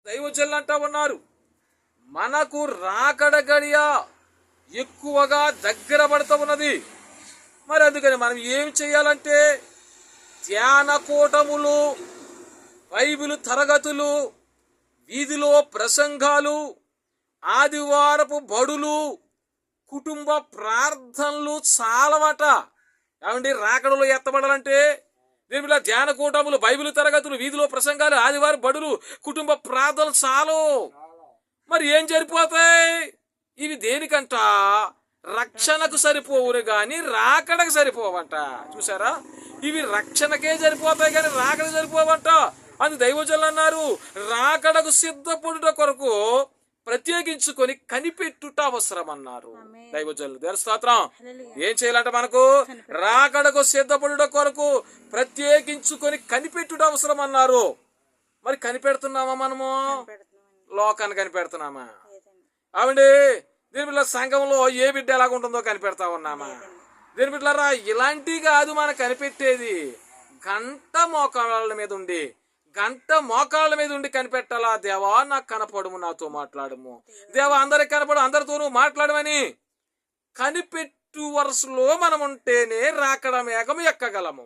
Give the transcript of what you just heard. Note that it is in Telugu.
దైవజనులు అంటా ఉన్నారు, మనకు రాకడ గడియ ఎక్కువగా దగ్గర పడుతూ ఉన్నది. మరి అందుకని మనం ఏం చేయాలంటే ధ్యాన కూటములు, బైబిల్ తరగతులు, వీధిలో ప్రసంగాలు, ఆదివారపు బడులు, కుటుంబ ప్రార్థనలు చాలవట. ఏమండి, రాకడలో ఎత్తబడాలంటే దీనిలో ధ్యాన కూటములు, బైబిల్ తరగతులు, వీధిలో ప్రసంగాలు, ఆదివారం బడులు, కుటుంబ ప్రార్థనలు చాలు. మరి ఏం సరిపోతాయి? ఇవి దేనికంట? రక్షణకు సరిపోవును గాని రాకడకు సరిపోవంట. చూసారా, ఇవి రక్షణకే సరిపోతాయి కానీ రాకడకు సరిపోవంట. అని దైవజనులు అన్నారు, రాకడకు సిద్ధపడుట కొరకు ప్రత్యేకించుకొని కనిపెట్టుట అవసరం అన్నారు దైవజనులు. దేవుని స్తోత్రం. ఏం చేయాలంట? మనకు రాకడకు సిద్ధపడుట కొరకు ప్రత్యేకించుకొని కనిపెట్టుట అవసరం అన్నారు. మరి కనిపెడుతున్నామా? మనము లోకాన్ని కనిపెడుతున్నామా? ఆవిడే దీని బిడ్డ సంఘంలో ఏ బిడ్డ ఎలాగుంటుందో కనిపెడతా ఉన్నామా? దీని బిడ్డలారా, ఇలాంటివి కాదు మనకు కనిపెట్టేది. గంట మోకాళ్ళ మీద ఉండి కనిపెట్టాలా. దేవా నాకు కనపడము, నాతో మాట్లాడము, దేవా అందరికి కనపడు, అందరితోనూ మాట్లాడమని కనిపెట్టు వరుసలో మనం ఉంటేనే రాకడ మేఘం ఎక్కగలము.